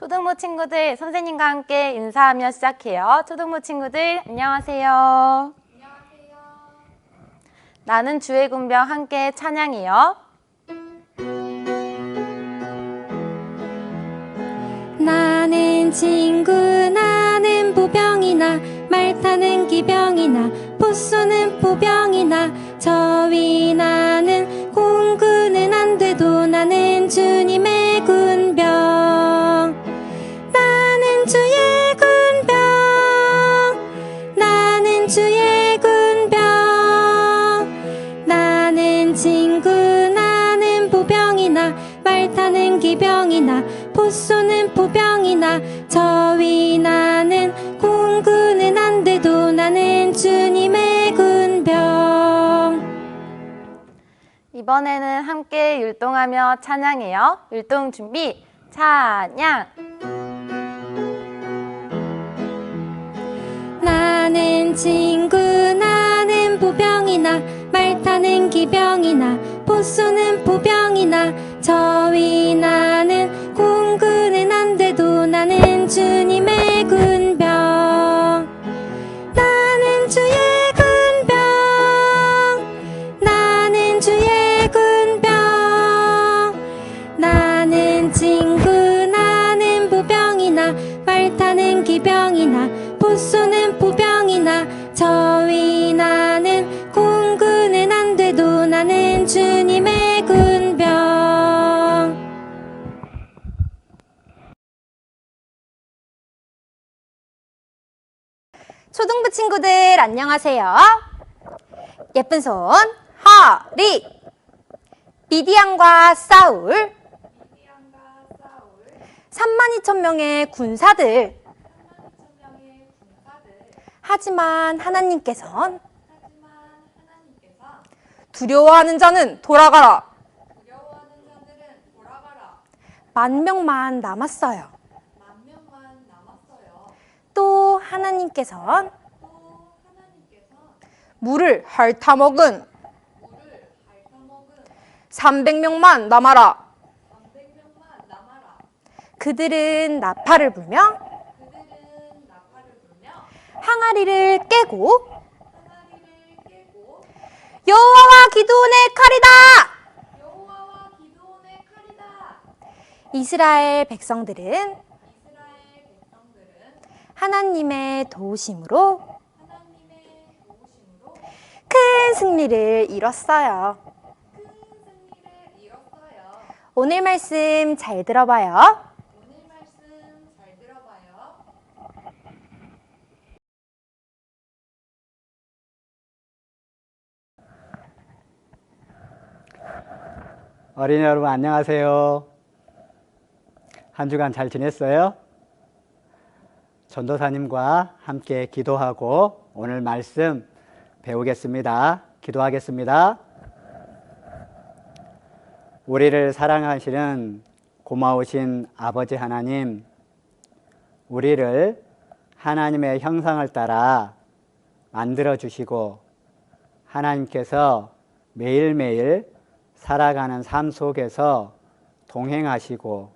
초등부 친구들, 선생님과 함께 인사하며 시작해요. 초등부 친구들, 안녕하세요. 안녕하세요. 나는 주의 군병 함께 찬양해요. 나는 친구, 나는 보병이나 말 타는 기병이나 포 쏘는 포병이나 저위 나는 공군은 안 돼도 나는 주님의 군병. 나는 주의 군병, 나는 주의 군병. 나는 친구, 나는 보병이나 말 타는 기병이나 포 쏘는 포병이나 저위 나는 공군은 안 돼도 나는 주님의 군병. 이번에는 함께 율동하며 찬양해요. 율동 준비, 찬양! 나는 친구, 나는 보병이나 말 타는 기병이나 포 쏘는 포병이나 저위 나는 공군은 안 돼도 나는 주님의 군병. 나는 주의 군병, 나는 주의 군병. 나는 친구, 나는 보병이나 말 타는 기병이나 포 쏘는 포병이나 저위 나는 공군은 안 돼도 나는 주님의 군병. 초등부 친구들 안녕하세요. 예쁜 손 허리. 미디안과 사울 32,000명의 군사들. 하지만 하나님께서는 두려워하는 자는 돌아가라. 10,000명만 남았어요. 또 하나님께서는 물을 핥아먹은 300명만 남아라. 그들은 나팔을 불며 항아리를 깨고 여호와와 기드온의 칼이다. 이스라엘 백성들은 하나님의 도우심으로 큰 승리를 이뤘어요. 오늘 말씀 잘 들어봐요. 어린이 여러분 안녕하세요. 한 주간 잘 지냈어요? 전도사님과 함께 기도하고 오늘 말씀 배우겠습니다. 기도하겠습니다. 우리를 사랑하시는 고마우신 아버지 하나님, 우리를 하나님의 형상을 따라 만들어 주시고 하나님께서 매일매일 살아가는 삶 속에서 동행하시고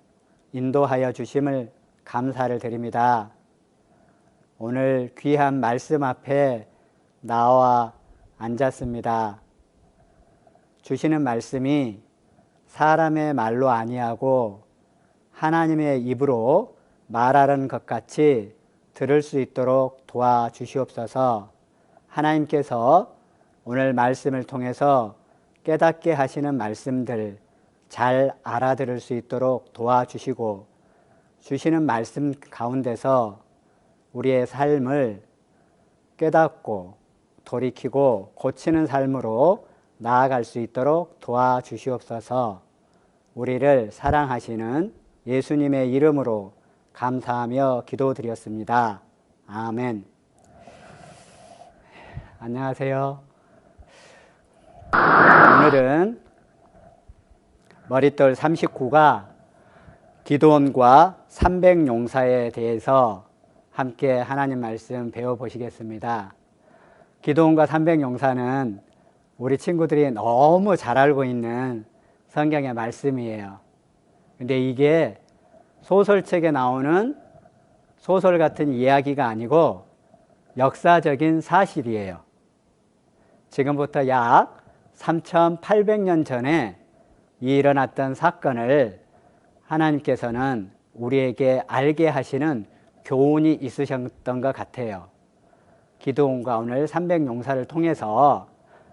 인도하여 주심을 감사를 드립니다. 오늘 귀한 말씀 앞에 나와 앉았습니다. 주시는 말씀이 사람의 말로 아니하고 하나님의 입으로 말하는 것 같이 들을 수 있도록 도와주시옵소서. 하나님께서 오늘 말씀을 통해서 깨닫게 하시는 말씀들 잘 알아들을 수 있도록 도와주시고 주시는 말씀 가운데서 우리의 삶을 깨닫고 돌이키고 고치는 삶으로 나아갈 수 있도록 도와주시옵소서. 우리를 사랑하시는 예수님의 이름으로 감사하며 기도드렸습니다. 아멘. 안녕하세요. 오늘은 머릿돌 39가 기드온과 300용사에 대해서 함께 하나님 말씀 배워보시겠습니다. 기드온과 300용사는 우리 친구들이 너무 잘 알고 있는 성경의 말씀이에요. 근데 이게 소설책에 나오는 소설 같은 이야기가 아니고 역사적인 사실이에요. 지금부터 약 3,800년 전에 일어났던 사건을 하나님께서는 우리에게 알게 하시는 교훈이 있으셨던 것 같아요. 기도원과 오늘 300용사를 통해서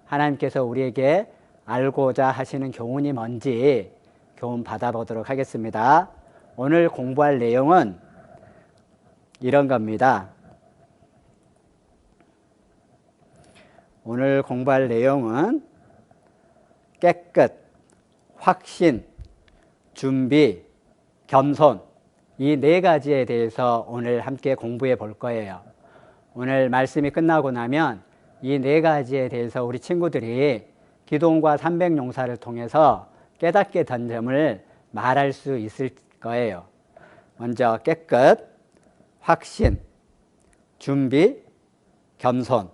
하나님께서 우리에게 알고자 하시는 교훈이 뭔지 교훈 받아보도록 하겠습니다. 오늘 공부할 내용은 이런 겁니다. 오늘 공부할 내용은 깨끗, 확신, 준비, 겸손, 이 네 가지에 대해서 오늘 함께 공부해 볼 거예요. 오늘 말씀이 끝나고 나면 이 네 가지에 대해서 우리 친구들이 기도원과 300용사를 통해서 깨닫게 된 점을 말할 수 있을 거예요. 먼저 깨끗, 확신, 준비, 겸손.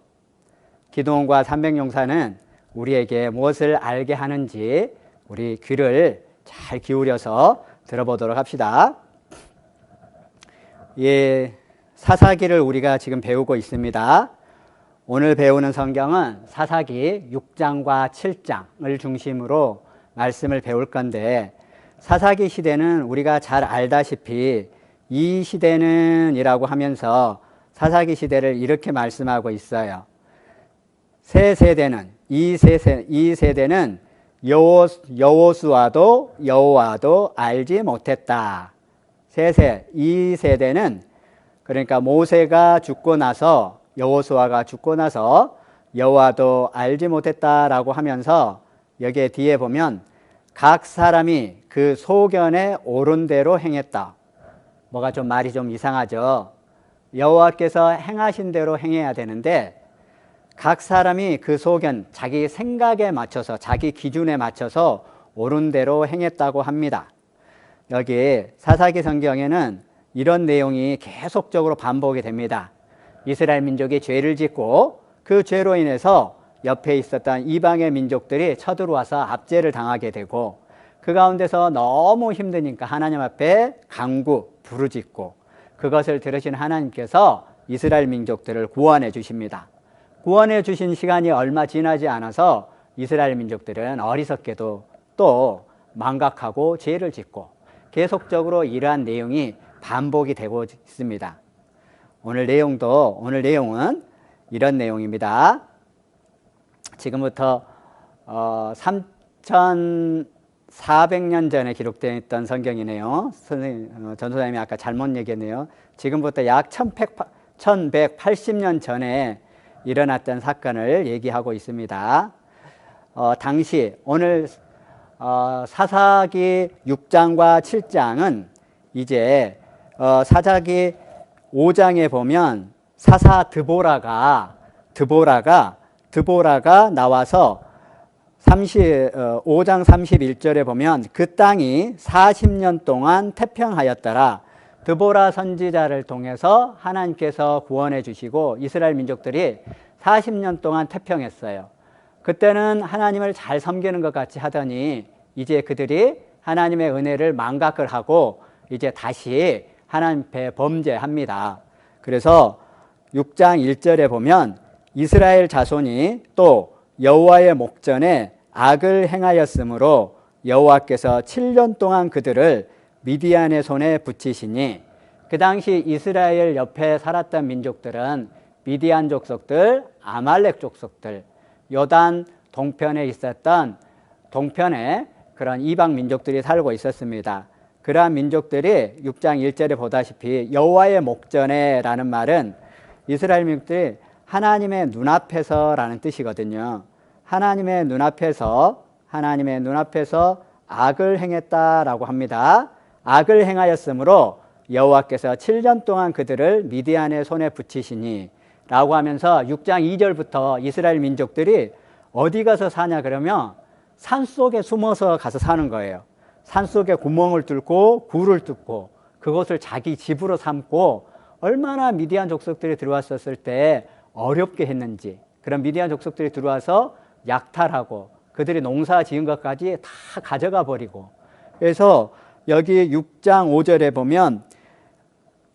기도원과 300용사는 우리에게 무엇을 알게 하는지 우리 귀를 잘 기울여서 들어보도록 합시다. 예, 사사기를 우리가 지금 배우고 있습니다. 오늘 배우는 성경은 사사기 6장과 7장을 중심으로 말씀을 배울 건데, 사사기 시대는 우리가 잘 알다시피 이 시대는 이라고 하면서 사사기 시대를 이렇게 말씀하고 있어요. 세 세대는, 이 세대는 여호수아도 여호와도 알지 못했다. 이 세대는, 그러니까 모세가 죽고 나서, 여호수아가 죽고 나서 여호와도 알지 못했다라고 하면서 여기에 뒤에 보면 각 사람이 그 소견에 옳은 대로 행했다. 뭐가 좀 말이 좀 이상하죠. 여호와께서 행하신 대로 행해야 되는데 각 사람이 그 소견, 자기 생각에 맞춰서, 자기 기준에 맞춰서 옳은 대로 행했다고 합니다. 여기 사사기 성경에는 이런 내용이 계속적으로 반복이 됩니다. 이스라엘 민족이 죄를 짓고 그 죄로 인해서 옆에 있었던 이방의 민족들이 쳐들어와서 압제를 당하게 되고, 그 가운데서 너무 힘드니까 하나님 앞에 간구, 부르짖고, 그것을 들으신 하나님께서 이스라엘 민족들을 구원해 주십니다. 구원해 주신 시간이 얼마 지나지 않아서 이스라엘 민족들은 어리석게도 또 망각하고 죄를 짓고, 계속적으로 이러한 내용이 반복이 되고 있습니다. 오늘 내용은 이런 내용입니다. 지금부터 3,400년 전에 기록되어 있던 성경이네요. 전소장님이 아까 잘못 얘기했네요. 지금부터 약 1180년 전에 일어났던 사건을 얘기하고 있습니다. 당시 오늘 사사기 6장과 7장은 이제 사사기 5장에 보면 사사 드보라가 나와서 5장 31절에 보면 그 땅이 40년 동안 태평하였더라. 드보라 선지자를 통해서 하나님께서 구원해 주시고 이스라엘 민족들이 40년 동안 태평했어요. 그때는 하나님을 잘 섬기는 것 같이 하더니 이제 그들이 하나님의 은혜를 망각을 하고 이제 다시 하나님 앞에 범죄합니다. 그래서 6장 1절에 보면 이스라엘 자손이 또 여호와의 목전에 악을 행하였으므로 여호와께서 7년 동안 그들을 미디안의 손에 붙이시니, 그 당시 이스라엘 옆에 살았던 민족들은 미디안 족속들, 아말렉 족속들, 요단 동편에 있었던 동편에 그런 이방 민족들이 살고 있었습니다. 그러한 민족들이 6장 1절에 보다시피 여호와의 목전에라는 말은 이스라엘 민족들이 하나님의 눈앞에서 라는 뜻이거든요. 하나님의 눈앞에서 악을 행했다라고 합니다. 악을 행하였으므로 여호와께서 7년 동안 그들을 미디안의 손에 붙이시니 라고 하면서 6장 2절부터 이스라엘 민족들이 어디 가서 사냐 그러면 산속에 숨어서 가서 사는 거예요. 산속에 구멍을 뚫고 굴을 뚫고 그것을 자기 집으로 삼고 얼마나 미디안 족속들이 들어왔었을 때 어렵게 했는지, 그런 미디안 족속들이 들어와서 약탈하고 그들이 농사 지은 것까지 다 가져가 버리고, 그래서 여기 6장 5절에 보면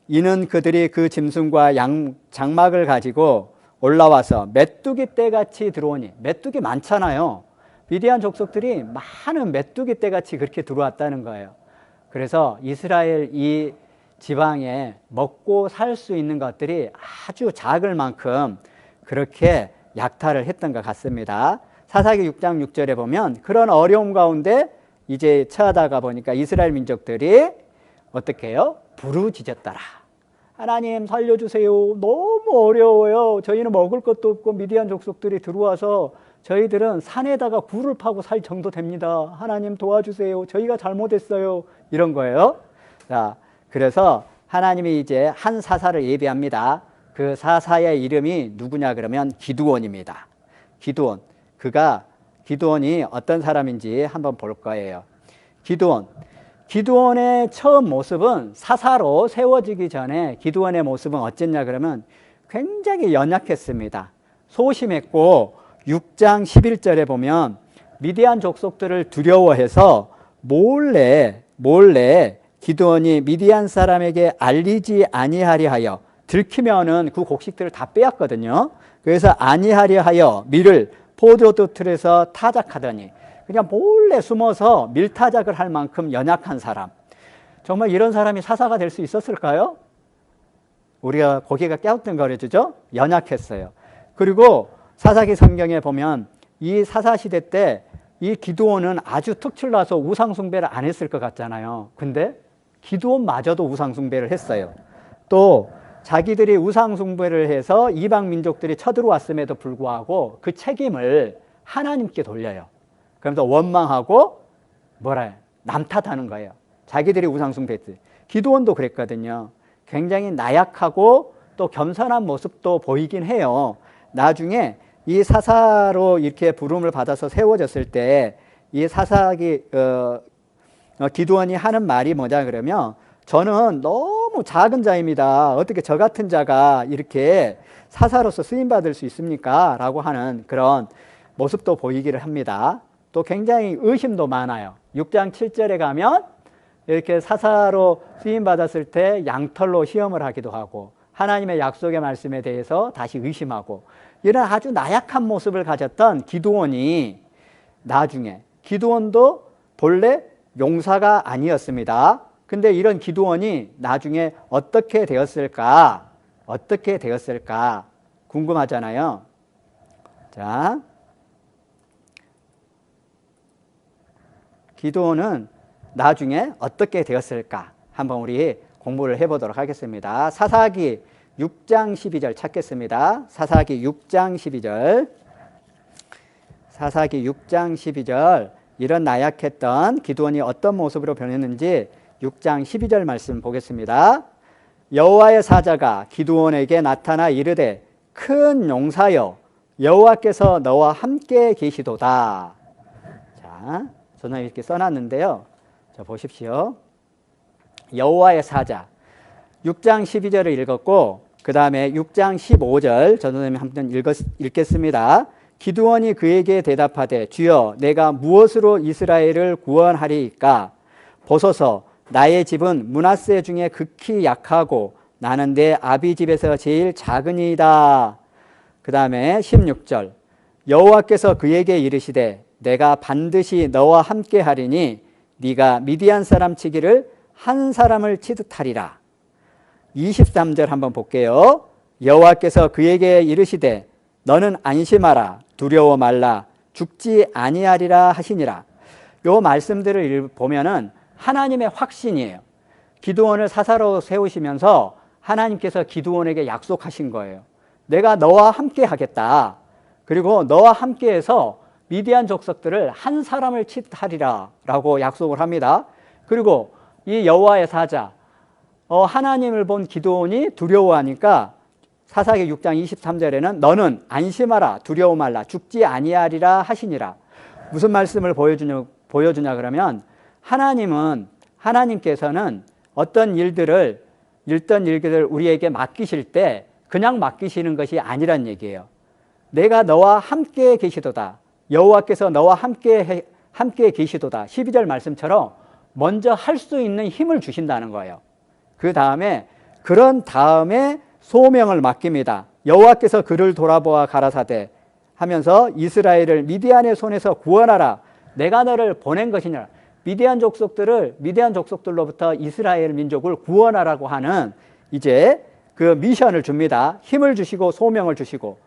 이는 그들이 그 짐승과 장막을 가지고 올라와서 메뚜기 떼같이 들어오니, 메뚜기 많잖아요. 미디안 족속들이 많은 메뚜기 떼같이 그렇게 들어왔다는 거예요. 그래서 이스라엘 이 지방에 먹고 살 수 있는 것들이 아주 작을 만큼 그렇게 약탈을 했던 것 같습니다. 사사기 6장 6절에 보면 그런 어려움 가운데 이제 처하다가 보니까 이스라엘 민족들이 어떻게 해요? 부르짖었더라. 하나님 살려주세요. 너무 어려워요. 저희는 먹을 것도 없고 미디안 족속들이 들어와서 저희들은 산에다가 굴을 파고 살 정도 됩니다. 하나님 도와주세요. 저희가 잘못했어요. 이런 거예요. 자, 그래서 하나님이 이제 한 사사를 예비합니다. 그 사사의 이름이 누구냐 그러면 기드온입니다. 기드온. 기드온이 어떤 사람인지 한번 볼 거예요. 기드온의 처음 모습은 사사로 세워지기 전에 기드온의 모습은 어땠냐 그러면 굉장히 연약했습니다. 소심했고 6장 11절에 보면 미디안 족속들을 두려워해서 몰래 기드온이 미디안 사람에게 알리지 아니하려 하여, 들키면은 그 곡식들을 다 빼앗거든요. 그래서 아니하려 하여 밀을 포도주 틀에서 타작하더니, 그냥 몰래 숨어서 밀타작을 할 만큼 연약한 사람. 정말 이런 사람이 사사가 될 수 있었을까요? 우리가 고개가 깨우뚱거려지죠? 연약했어요. 그리고 사사기 성경에 보면 이 사사 시대 때 이 기드온은 아주 특출나서 우상숭배를 안 했을 것 같잖아요. 근데 기드온마저도 우상숭배를 했어요. 또 자기들이 우상숭배를 해서 이방 민족들이 쳐들어왔음에도 불구하고 그 책임을 하나님께 돌려요. 그러면서 원망하고 남 탓하는 거예요. 자기들이 우상숭배했지. 기드온도 그랬거든요. 굉장히 나약하고 또 겸손한 모습도 보이긴 해요. 나중에 이 사사로 이렇게 부름을 받아서 세워졌을 때 이 사사기 기드온이 하는 말이 뭐냐 그러면, 저는 너무 작은 자입니다. 어떻게 저 같은 자가 이렇게 사사로서 쓰임받을 수 있습니까? 라고 하는 그런 모습도 보이기를 합니다. 또 굉장히 의심도 많아요. 6장 7절에 가면 이렇게 사사로 쓰임받았을 때 양털로 시험을 하기도 하고 하나님의 약속의 말씀에 대해서 다시 의심하고, 이런 아주 나약한 모습을 가졌던 기드온이 나중에, 기드온도 본래 용사가 아니었습니다. 근데 이런 기드온이 나중에 어떻게 되었을까 궁금하잖아요. 자, 기드온은 나중에 어떻게 되었을까 한번 우리 공부를 해보도록 하겠습니다. 사사기 6장 12절 찾겠습니다. 사사기 6장 12절. 사사기 6장 12절. 이런 나약했던 기드온이 어떤 모습으로 변했는지 6장 12절 말씀 보겠습니다. 여호와의 사자가 기드온에게 나타나 이르되 큰 용사여, 여호와께서 너와 함께 계시도다. 자, 저는 이렇게 써놨는데요. 자, 보십시오. 여호와의 사자. 6장 12절을 읽었고 그 다음에 6장 15절 전도사님이 한번 읽겠습니다. 기드온이 그에게 대답하되 주여 내가 무엇으로 이스라엘을 구원하리이까? 보소서 나의 집은 므낫세 중에 극히 약하고 나는 내 아비 집에서 제일 작으니이다. 그 다음에 16절 여호와께서 그에게 이르시되 내가 반드시 너와 함께 하리니 네가 미디안 사람 치기를 한 사람을 치듯 하리라. 23절 한번 볼게요. 여호와께서 그에게 이르시되 너는 안심하라, 두려워 말라, 죽지 아니하리라 하시니라. 요 말씀들을 보면은 하나님의 확신이에요. 기드온을 사사로 세우시면서 하나님께서 기드온에게 약속하신 거예요. 내가 너와 함께 하겠다. 그리고 너와 함께해서 미디안 족속들을 한 사람을 치하리라 라고 약속을 합니다. 그리고 이 여호와의 사자, 하나님을 본 기드온이 두려워하니까 사사기 6장 23절에는 너는 안심하라, 두려워 말라, 죽지 아니하리라 하시니라. 무슨 말씀을 보여주냐 그러면 하나님께서는 어떤 일들을 우리에게 맡기실 때 그냥 맡기시는 것이 아니란 얘기예요. 내가 너와 함께 계시도다. 여호와께서 너와 함께 계시도다. 12절 말씀처럼 먼저 할 수 있는 힘을 주신다는 거예요. 그런 다음에 소명을 맡깁니다. 여호와께서 그를 돌아보아 가라사대 하면서 이스라엘을 미디안의 손에서 구원하라. 내가 너를 보낸 것이냐. 미디안 족속들로부터 이스라엘 민족을 구원하라고 하는 이제 그 미션을 줍니다. 힘을 주시고 소명을 주시고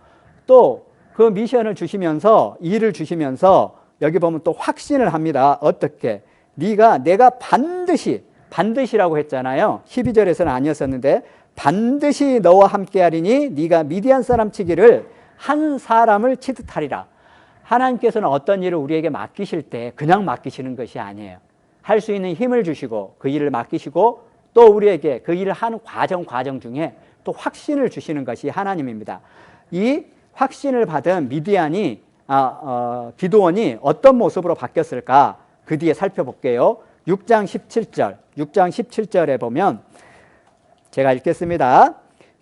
또 그 미션을 주시면서 일을 주시면서 여기 보면 또 확신을 합니다. 어떻게? 내가 반드시라고 했잖아요. 12절에서는 아니었었는데 반드시 너와 함께 하리니 네가 미디안 사람 치기를 한 사람을 치듯 하리라. 하나님께서는 어떤 일을 우리에게 맡기실 때 그냥 맡기시는 것이 아니에요. 할 수 있는 힘을 주시고 그 일을 맡기시고 또 우리에게 그 일을 하는 과정 중에 또 확신을 주시는 것이 하나님입니다. 이 확신을 받은 기드온이 어떤 모습으로 바뀌었을까? 그 뒤에 살펴볼게요. 6장 17절에 보면 제가 읽겠습니다.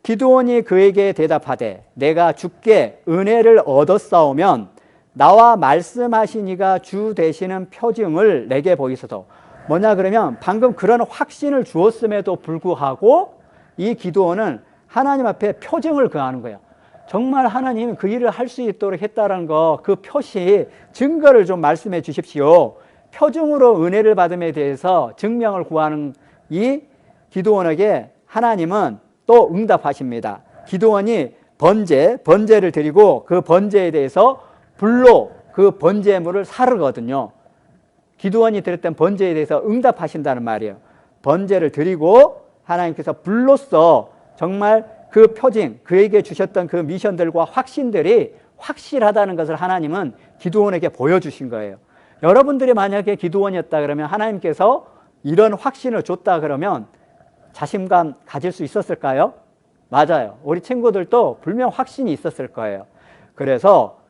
기드온이 그에게 대답하되 내가 주께 은혜를 얻었사오면 나와 말씀하신 이가 주 되시는 표징을 내게 보이소서. 뭐냐 그러면 방금 그런 확신을 주었음에도 불구하고 이 기드온은 하나님 앞에 표징을 구하는 거예요. 정말 하나님이 그 일을 할 수 있도록 했다는 거, 그 표시, 증거를 좀 말씀해 주십시오. 표징으로 은혜를 받음에 대해서 증명을 구하는 이 기드온에게 하나님은 또 응답하십니다. 기드온이 번제를 드리고 그 번제에 대해서 불로 그 번제물을 사르거든요. 기드온이 드렸던 번제에 대해서 응답하신다는 말이에요. 번제를 드리고 하나님께서 불로써 정말 그 표징, 그에게 주셨던 그 미션들과 확신들이 확실하다는 것을 하나님은 기드온에게 보여주신 거예요. 여러분들이 만약에 기드온이었다 그러면 하나님께서 이런 확신을 줬다 그러면 자신감 가질 수 있었을까요? 맞아요. 우리 친구들도 분명 확신이 있었을 거예요. 그래서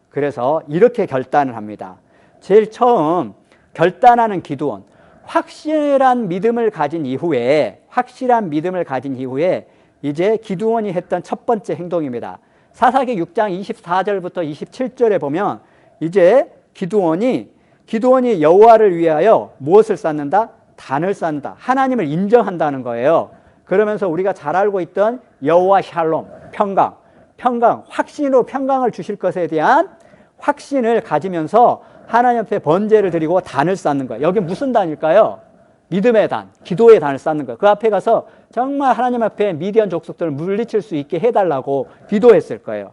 이렇게 결단을 합니다. 제일 처음 결단하는 기드온, 확실한 믿음을 가진 이후에 이제 기드온이 했던 첫 번째 행동입니다. 사사기 6장 24절부터 27절에 보면 이제 기드온이 여호와를 위하여 무엇을 쌓는다? 단을 쌓는다. 하나님을 인정한다는 거예요. 그러면서 우리가 잘 알고 있던 여호와 샬롬, 평강, 확신으로 평강을 주실 것에 대한 확신을 가지면서 하나님 앞에 번제를 드리고 단을 쌓는 거예요. 여기 무슨 단일까요? 믿음의 단, 기도의 단을 쌓는 거예요. 그 앞에 가서 정말 하나님 앞에 미디안 족속들을 물리칠 수 있게 해달라고 기도했을 거예요.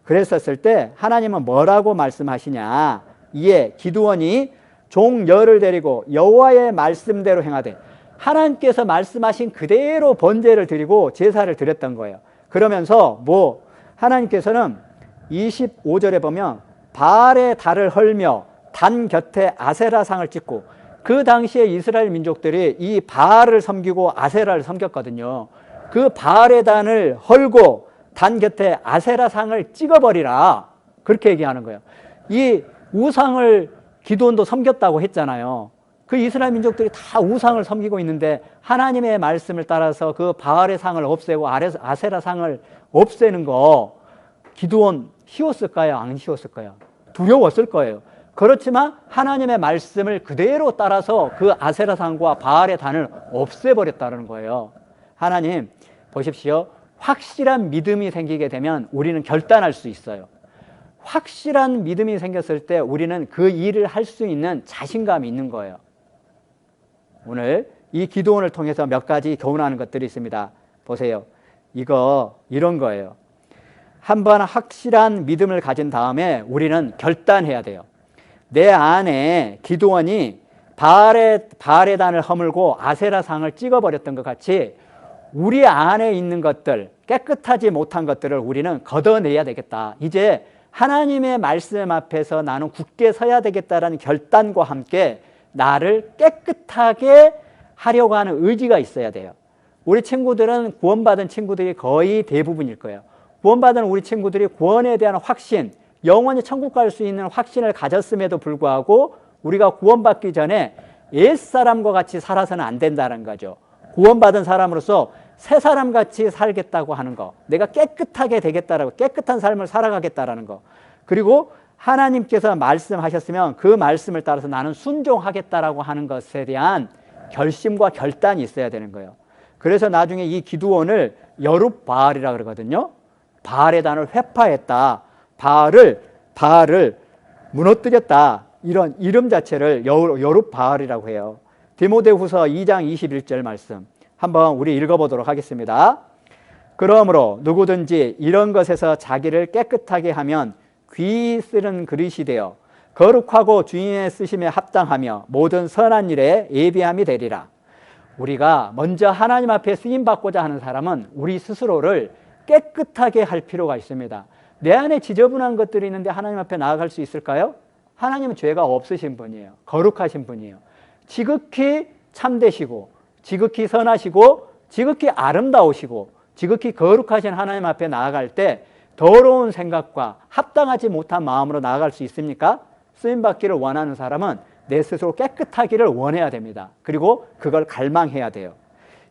그랬었을 때 하나님은 뭐라고 말씀하시냐? 이에 기드온이 종 열을 데리고 여호와의 말씀대로 행하되, 하나님께서 말씀하신 그대로 번제를 드리고 제사를 드렸던 거예요. 그러면서 하나님께서는 25절에 보면 바알의 달을 헐며 단 곁에 아세라상을 찍고, 그 당시에 이스라엘 민족들이 이 바알을 섬기고 아세라를 섬겼거든요. 그 바알의 단을 헐고 단 곁에 아세라상을 찍어버리라, 그렇게 얘기하는 거예요. 이 우상을 기드온도 섬겼다고 했잖아요. 그 이스라엘 민족들이 다 우상을 섬기고 있는데 하나님의 말씀을 따라서 그 바알의 상을 없애고 아세라 상을 없애는 거 기드온 쉬웠을까요? 안 쉬웠을까요? 두려웠을 거예요. 그렇지만 하나님의 말씀을 그대로 따라서 그 아세라 상과 바알의 단을 없애버렸다는 거예요. 하나님 보십시오. 확실한 믿음이 생기게 되면 우리는 결단할 수 있어요. 확실한 믿음이 생겼을 때 우리는 그 일을 할 수 있는 자신감이 있는 거예요. 오늘 이 기도원을 통해서 몇 가지 교훈하는 것들이 있습니다. 보세요. 이런 거예요. 한번 확실한 믿음을 가진 다음에 우리는 결단해야 돼요. 내 안에 기드온이 바알의 단을 허물고 아세라 상을 찍어버렸던 것 같이 우리 안에 있는 것들, 깨끗하지 못한 것들을 우리는 걷어내야 되겠다. 이제 하나님의 말씀 앞에서 나는 굳게 서야 되겠다라는 결단과 함께 나를 깨끗하게 하려고 하는 의지가 있어야 돼요. 우리 친구들은 구원받은 친구들이 거의 대부분일 거예요. 구원받은 우리 친구들이 구원에 대한 확신, 영원히 천국 갈 수 있는 확신을 가졌음에도 불구하고 우리가 구원받기 전에 옛사람과 같이 살아서는 안 된다는 거죠. 구원받은 사람으로서 새 사람같이 살겠다고 하는 거, 내가 깨끗하게 되겠다라고, 깨끗한 삶을 살아가겠다라는 거, 그리고 하나님께서 말씀하셨으면 그 말씀을 따라서 나는 순종하겠다라고 하는 것에 대한 결심과 결단이 있어야 되는 거예요. 그래서 나중에 이 기드온을 여룹바알이라 그러거든요. 바알의 단을 회파했다. 바알을 무너뜨렸다. 이런 이름 자체를 여룹바알이라고 해요. 디모데후서 2장 21절 말씀 한번 우리 읽어보도록 하겠습니다. 그러므로 누구든지 이런 것에서 자기를 깨끗하게 하면 귀 쓰는 그릇이 되어 거룩하고 주인의 쓰심에 합당하며 모든 선한 일에 예비함이 되리라. 우리가 먼저 하나님 앞에 쓰임받고자 하는 사람은 우리 스스로를 깨끗하게 할 필요가 있습니다. 내 안에 지저분한 것들이 있는데 하나님 앞에 나아갈 수 있을까요? 하나님은 죄가 없으신 분이에요. 거룩하신 분이에요. 지극히 참되시고 지극히 선하시고 지극히 아름다우시고 지극히 거룩하신 하나님 앞에 나아갈 때 더러운 생각과 합당하지 못한 마음으로 나아갈 수 있습니까? 쓰임받기를 원하는 사람은 내 스스로 깨끗하기를 원해야 됩니다. 그리고 그걸 갈망해야 돼요.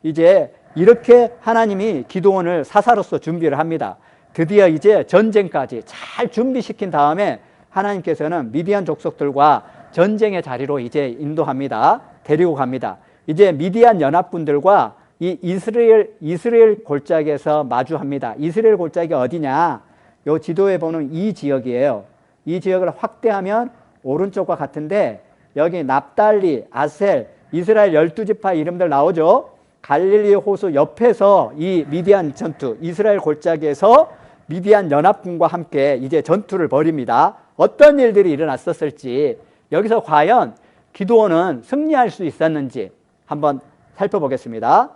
이제 이렇게 하나님이 기드온을 사사로서 준비를 합니다. 드디어 이제 전쟁까지 잘 준비시킨 다음에 하나님께서는 미디안 족속들과 전쟁의 자리로 이제 인도합니다. 데리고 갑니다. 이제 미디안 연합군들과 이 이스라엘 골짜기에서 마주합니다. 이스라엘 골짜기 어디냐? 요 지도에 보는 이 지역이에요. 이 지역을 확대하면 오른쪽과 같은데 여기 납달리, 아셀, 이스라엘 12지파 이름들 나오죠. 갈릴리 호수 옆에서 이 미디안 전투, 이스라엘 골짜기에서 미디안 연합군과 함께 이제 전투를 벌입니다. 어떤 일들이 일어났었을지, 여기서 과연 기드온은 승리할 수 있었는지 한번 살펴보겠습니다.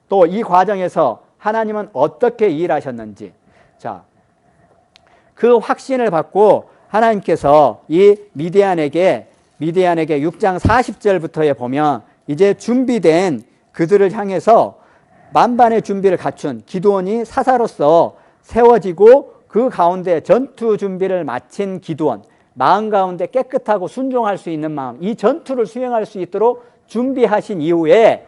또 이 과정에서 하나님은 어떻게 일하셨는지, 자, 그 확신을 받고 하나님께서 이 미디안에게 6장 40절부터에 보면 이제 준비된 그들을 향해서 만반의 준비를 갖춘 기드온이 사사로서 세워지고 그 가운데 전투 준비를 마친 기드온, 마음 가운데 깨끗하고 순종할 수 있는 마음, 이 전투를 수행할 수 있도록 준비하신 이후에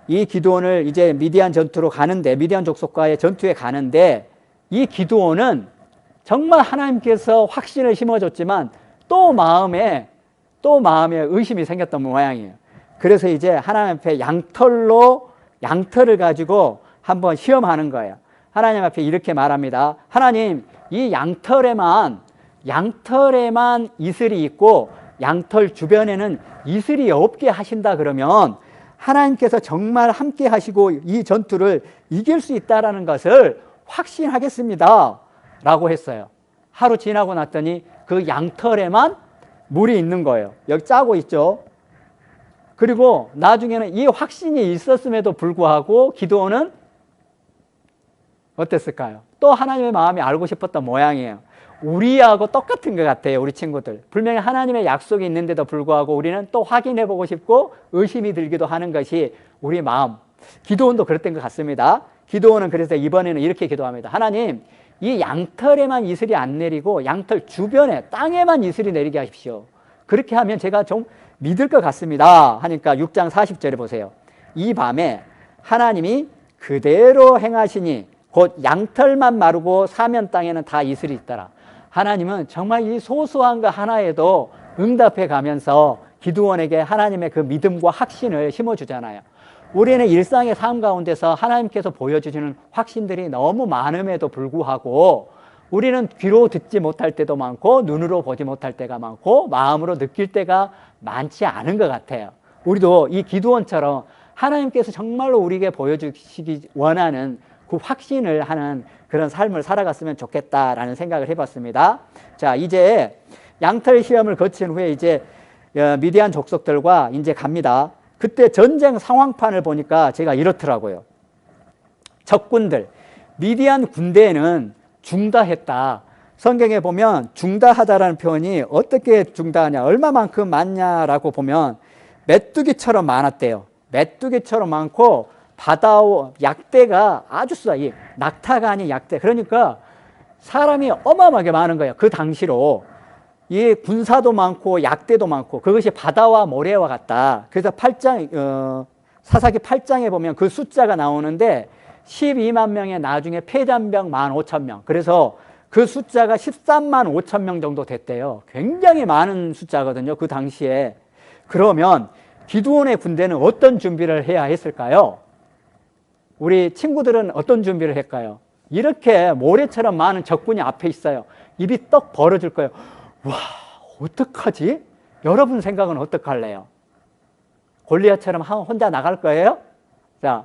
이 기드온을 이제 미디안 전투로 가는데, 미디안 족속과의 전투에 가는데, 이 기드온은 정말 하나님께서 확신을 심어줬지만 또 마음에 의심이 생겼던 모양이에요. 그래서 이제 하나님 앞에 양털을 가지고 한번 시험하는 거예요. 하나님 앞에 이렇게 말합니다. 하나님, 이 양털에만 이슬이 있고 양털 주변에는 이슬이 없게 하신다 그러면 하나님께서 정말 함께 하시고 이 전투를 이길 수 있다라는 것을 확신하겠습니다 라고 했어요. 하루 지나고 났더니 그 양털에만 물이 있는 거예요. 여기 짜고 있죠. 그리고 나중에는 이 확신이 있었음에도 불구하고 기드온은 어땠을까요? 또 하나님의 마음이 알고 싶었던 모양이에요. 우리하고 똑같은 것 같아요. 우리 친구들. 분명히 하나님의 약속이 있는데도 불구하고 우리는 또 확인해보고 싶고 의심이 들기도 하는 것이 우리 마음. 기드온도 그랬던 것 같습니다. 기드온은 그래서 이번에는 이렇게 기도합니다. 하나님, 이 양털에만 이슬이 안 내리고 양털 주변에 땅에만 이슬이 내리게 하십시오. 그렇게 하면 제가 좀 믿을 것 같습니다 하니까 6장 40절에 보세요. 이 밤에 하나님이 그대로 행하시니 곧 양털만 마르고 사면 땅에는 다 이슬이 있더라. 하나님은 정말 이 소소한 거 하나에도 응답해 가면서 기드온에게 하나님의 그 믿음과 확신을 심어주잖아요. 우리는 일상의 삶 가운데서 하나님께서 보여주시는 확신들이 너무 많음에도 불구하고 우리는 귀로 듣지 못할 때도 많고 눈으로 보지 못할 때가 많고 마음으로 느낄 때가 많지 않은 것 같아요. 우리도 이 기드온처럼 하나님께서 정말로 우리에게 보여주시기 원하는 그 확신을 하는 그런 삶을 살아갔으면 좋겠다라는 생각을 해봤습니다. 자, 이제 양털 시험을 거친 후에 이제 미디안 족속들과 이제 갑니다. 그때 전쟁 상황판을 보니까 제가 이렇더라고요. 적군들, 미디안 군대에는 중다했다. 성경에 보면 중다하다라는 표현이 어떻게 중다하냐, 얼마만큼 많냐라고 보면 메뚜기처럼 많았대요. 메뚜기처럼 많고 약대가 아주 쏟아. 낙타가 아닌 약대. 그러니까 사람이 어마어마하게 많은 거예요. 그 당시로. 이 군사도 많고 약대도 많고 그것이 바다와 모래와 같다. 그래서 사사기 8장에 보면 그 숫자가 나오는데 12만 명의 나중에 패잔병 15,000명. 그래서 그 숫자가 13만 5천 명 정도 됐대요. 굉장히 많은 숫자거든요. 그 당시에. 그러면 기드온의 군대는 어떤 준비를 해야 했을까요? 우리 친구들은 어떤 준비를 했을까요? 이렇게 모래처럼 많은 적군이 앞에 있어요. 입이 떡 벌어질 거예요. 와, 어떡하지? 여러분 생각은 어떡할래요? 골리앗처럼 혼자 나갈 거예요? 자,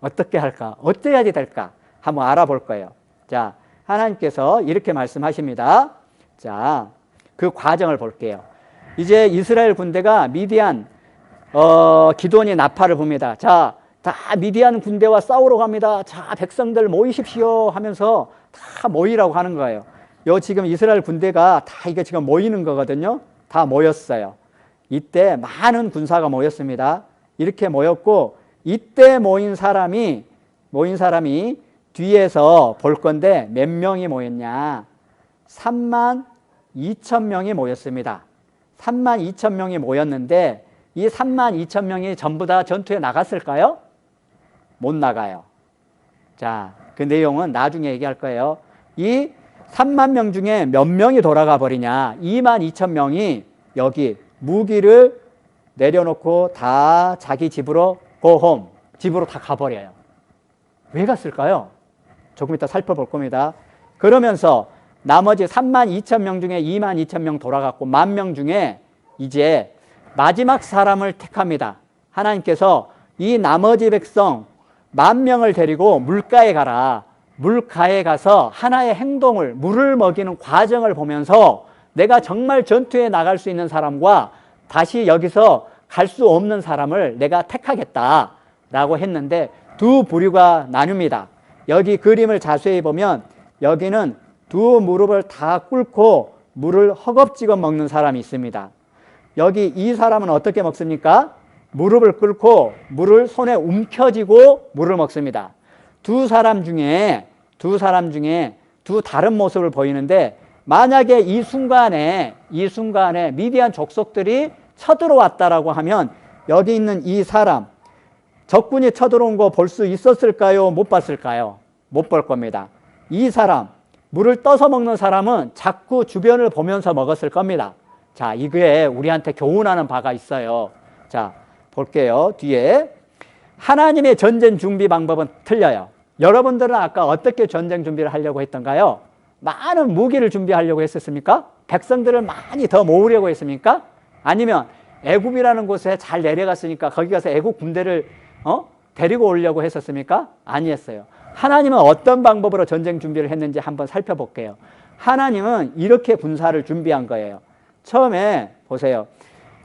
어떻게 할까? 어찌해야 될까? 한번 알아볼 거예요. 자, 하나님께서 이렇게 말씀하십니다. 자, 그 과정을 볼게요. 이제 이스라엘 군대가 미디안, 기드온이 나팔을 붑니다. 자, 다 미디안 군대와 싸우러 갑니다. 자, 백성들 모이십시오 하면서 다 모이라고 하는 거예요. 지금 이스라엘 군대가 다 이게 지금 모이는 거거든요. 다 모였어요. 이때 많은 군사가 모였습니다. 이렇게 모였고, 이때 모인 사람이 뒤에서 볼 건데 몇 명이 모였냐? 32,000명이 모였습니다. 32,000명이 모였는데 이 32,000명이 전부 다 전투에 나갔을까요? 못 나가요. 자, 그 내용은 나중에 얘기할 거예요. 이 3만 명 중에 몇 명이 돌아가 버리냐? 22,000명이 여기 무기를 내려놓고 다 자기 집으로 go home, 집으로 다 가버려요. 왜 갔을까요? 조금 이따 살펴볼 겁니다. 그러면서 나머지 32,000명 중에 22,000명 돌아갔고 10,000명 중에 이제 마지막 사람을 택합니다. 하나님께서 이 나머지 백성 10,000명을 데리고 물가에 가라. 물가에 가서 하나의 행동을, 물을 먹이는 과정을 보면서 내가 정말 전투에 나갈 수 있는 사람과 다시 여기서 갈 수 없는 사람을 내가 택하겠다라고 했는데 두 부류가 나뉩니다. 여기 그림을 자세히 보면 여기는 두 무릎을 다 꿇고 물을 허겁지겁 먹는 사람이 있습니다. 여기 이 사람은 어떻게 먹습니까? 무릎을 꿇고 물을 손에 움켜쥐고 물을 먹습니다. 두 사람 중에 두 다른 모습을 보이는데 만약에 이 순간에 미디안 족속들이 쳐들어왔다라고 하면 여기 있는 이 사람, 적군이 쳐들어온 거 볼 수 있었을까요? 못 봤을까요? 못 볼 겁니다. 이 사람, 물을 떠서 먹는 사람은 자꾸 주변을 보면서 먹었을 겁니다. 자, 이게 우리한테 교훈하는 바가 있어요. 자, 볼게요. 뒤에 하나님의 전쟁 준비 방법은 틀려요. 여러분들은 아까 어떻게 전쟁 준비를 하려고 했던가요? 많은 무기를 준비하려고 했었습니까? 백성들을 많이 더 모으려고 했습니까? 아니면 애굽이라는 곳에 잘 내려갔으니까 거기 가서 애굽 군대를 데리고 오려고 했었습니까? 아니었어요. 하나님은 어떤 방법으로 전쟁 준비를 했는지 한번 살펴볼게요. 하나님은 이렇게 군사를 준비한 거예요. 처음에 보세요.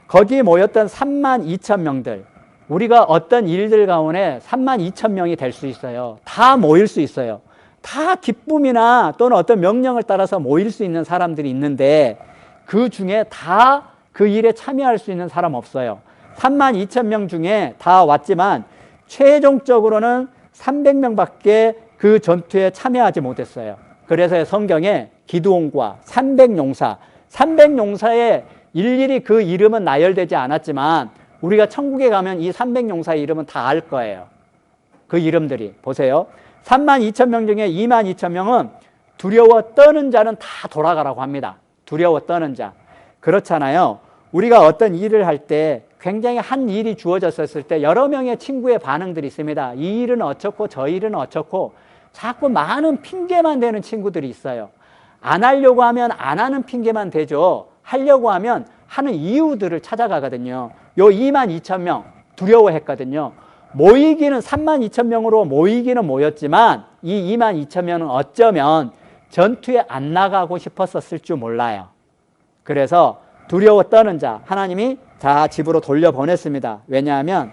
거기 모였던 32,000명들, 우리가 어떤 일들 가운데 32,000명이 될 수 있어요. 다 모일 수 있어요. 다 기쁨이나 또는 어떤 명령을 따라서 모일 수 있는 사람들이 있는데 그 중에 다 그 일에 참여할 수 있는 사람 없어요. 32,000명 중에 다 왔지만 최종적으로는 300명밖에 그 전투에 참여하지 못했어요. 그래서 성경에 기드온과 300용사의 일일이 그 이름은 나열되지 않았지만 우리가 천국에 가면 이 300용사의 이름은 다 알 거예요. 그 이름들이 보세요. 32,000명 중에 22,000명은 두려워 떠는 자는 다 돌아가라고 합니다. 두려워 떠는 자. 그렇잖아요. 우리가 어떤 일을 할 때 굉장히 한 일이 주어졌을 때 여러 명의 친구의 반응들이 있습니다. 이 일은 어쩌고 저 일은 어쩌고 자꾸 많은 핑계만 대는 친구들이 있어요. 안 하려고 하면 안 하는 핑계만 대죠. 하려고 하면 하는 이유들을 찾아가거든요. 요 22,000명 두려워했거든요. 모이기는 32,000명으로 모이기는 모였지만 이 22,000명은 어쩌면 전투에 안 나가고 싶었을 줄 몰라요. 그래서 두려워 떠는 자 하나님이 다 집으로 돌려보냈습니다. 왜냐하면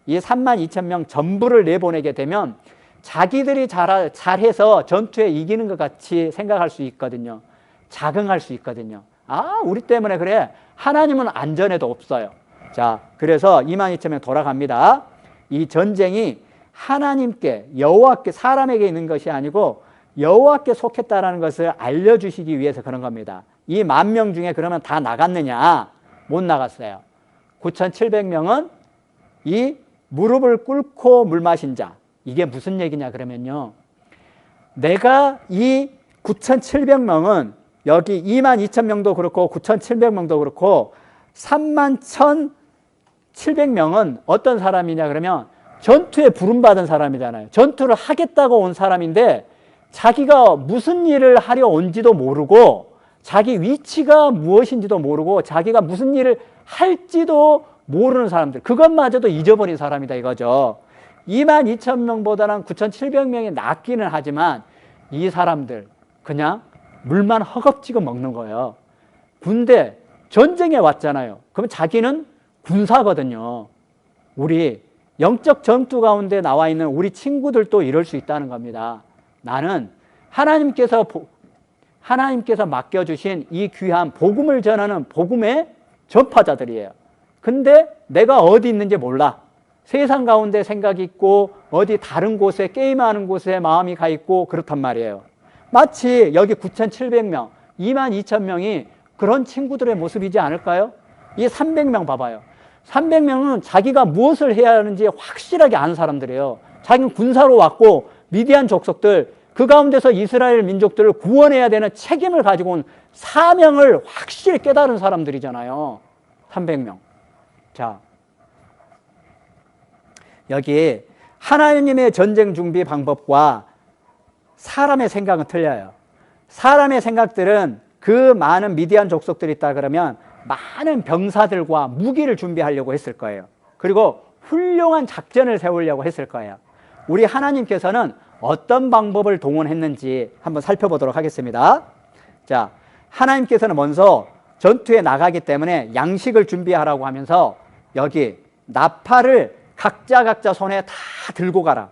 이 32,000명 전부를 내보내게 되면 자기들이 잘해서 전투에 이기는 것 같이 생각할 수 있거든요. 자긍할 수 있거든요. 아, 우리 때문에 그래. 하나님은 안전에도 없어요. 자, 그래서 22,000명 돌아갑니다. 이 전쟁이 하나님께, 여호와께, 사람에게 있는 것이 아니고 여호와께 속했다라는 것을 알려주시기 위해서 그런 겁니다. 이 10,000명 중에 그러면 다 나갔느냐? 못 나갔어요. 9,700명은 이 무릎을 꿇고 물 마신 자. 이게 무슨 얘기냐 그러면요. 내가 이 9,700명은 여기 22,000명도 그렇고 9,700명도 그렇고 31,000 700명은 어떤 사람이냐 그러면 전투에 부름받은 사람이잖아요. 전투를 하겠다고 온 사람인데 자기가 무슨 일을 하려 온지도 모르고 자기 위치가 무엇인지도 모르고 자기가 무슨 일을 할지도 모르는 사람들, 그것마저도 잊어버린 사람이다 이거죠. 22,000명보다는 9,700명이 낫기는 하지만 이 사람들 그냥 물만 허겁지겁 먹는 거예요. 군대 전쟁에 왔잖아요. 그럼 자기는 군사거든요. 우리 영적 전투 가운데 나와 있는 우리 친구들도 이럴 수 있다는 겁니다. 나는 하나님께서 맡겨주신 이 귀한 복음을 전하는 복음의 전파자들이에요. 근데 내가 어디 있는지 몰라. 세상 가운데 생각이 있고 어디 다른 곳에 게임하는 곳에 마음이 가 있고 그렇단 말이에요. 마치 여기 9,700명, 22,000명이 그런 친구들의 모습이지 않을까요? 이 300명 봐봐요. 300명은 자기가 무엇을 해야 하는지 확실하게 아는 사람들이에요. 자기는 군사로 왔고 미디안 족속들, 그 가운데서 이스라엘 민족들을 구원해야 되는 책임을 가지고 온 사명을 확실히 깨달은 사람들이잖아요. 300명. 자, 여기 하나님의 전쟁 준비 방법과 사람의 생각은 틀려요. 사람의 생각들은 그 많은 미디안 족속들이 있다 그러면 많은 병사들과 무기를 준비하려고 했을 거예요. 그리고 훌륭한 작전을 세우려고 했을 거예요. 우리 하나님께서는 어떤 방법을 동원했는지 한번 살펴보도록 하겠습니다. 자, 하나님께서는 먼저 전투에 나가기 때문에 양식을 준비하라고 하면서 여기 나팔을 각자 손에 다 들고 가라.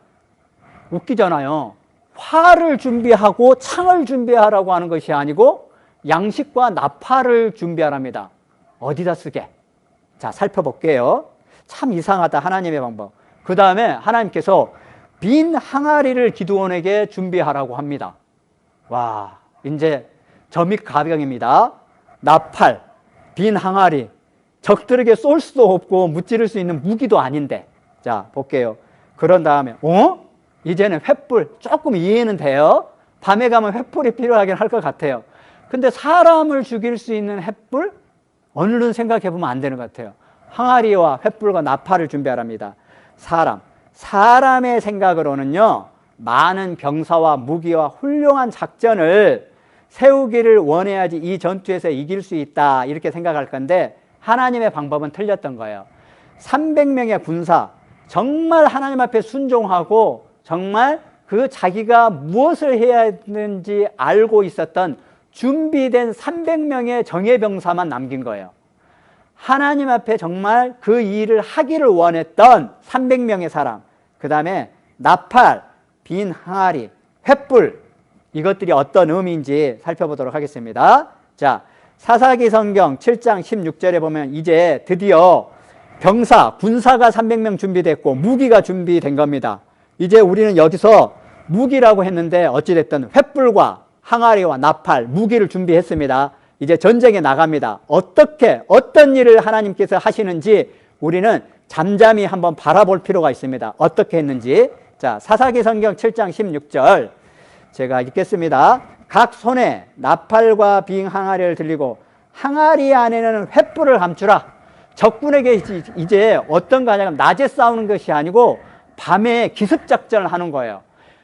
웃기잖아요. 활을 준비하고 창을 준비하라고 하는 것이 아니고 양식과 나팔을 준비하랍니다. 어디다 쓰게? 자, 살펴볼게요. 참 이상하다, 하나님의 방법. 그 다음에 하나님께서 빈 항아리를 기드온에게 준비하라고 합니다. 와, 이제 점입 가병입니다. 나팔, 빈 항아리, 적들에게 쏠 수도 없고 무찌를 수 있는 무기도 아닌데. 자, 볼게요. 그런 다음에 이제는 횃불, 조금 이해는 돼요. 밤에 가면 횃불이 필요하긴 할 것 같아요. 근데 사람을 죽일 수 있는 횃불? 얼른 생각해 보면 안 되는 것 같아요. 항아리와 횃불과 나팔을 준비하랍니다. 사람의 생각으로는요, 많은 병사와 무기와 훌륭한 작전을 세우기를 원해야지 이 전투에서 이길 수 있다, 이렇게 생각할 건데 하나님의 방법은 틀렸던 거예요. 300명의 군사, 정말 하나님 앞에 순종하고 정말 그 자기가 무엇을 해야 하는지 알고 있었던 준비된 300명의 정예병사만 남긴 거예요. 하나님 앞에 정말 그 일을 하기를 원했던 300명의 사람, 그 다음에 나팔, 빈 항아리, 횃불, 이것들이 어떤 의미인지 살펴보도록 하겠습니다. 자, 사사기 성경 7장 16절에 보면 이제 드디어 군사가 300명 준비됐고 무기가 준비된 겁니다. 이제 우리는 여기서 무기라고 했는데 어찌됐든 횃불과 항아리와 나팔, 무기를 준비했습니다. 이제 전쟁에 나갑니다. 어떤 일을 하나님께서 하시는지 우리는 잠잠히 한번 바라볼 필요가 있습니다. 어떻게 했는지. 자, 사사기 성경 7장 16절 제가 읽겠습니다. 각 손에 나팔과 빈 항아리를 들리고 항아리 안에는 횃불을 감추라. 적군에게 이제 어떤 거냐면 낮에 싸우는 것이 아니고 밤에 기습작전을 하는 거예요.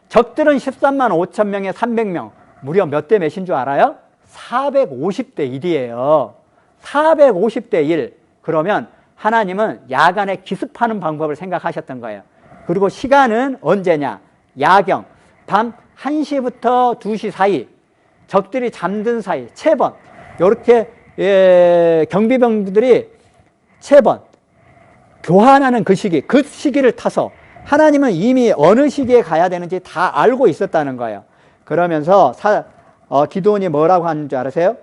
적들은 13만 5천 명에 300명, 무려 몇 대 몇인 줄 알아요? 450대 1이에요. 450대 1. 그러면 하나님은 야간에 기습하는 방법을 생각하셨던 거예요. 그리고 시간은 언제냐? 야경, 밤 1시부터 2시 사이, 적들이 잠든 사이, 채번, 이렇게 경비병들이 채번, 교환하는 그 시기를 타서 하나님은 이미 어느 시기에 가야 되는지 다 알고 있었다는 거예요. 그러면서 기드온이 뭐라고 하는 줄 아세요?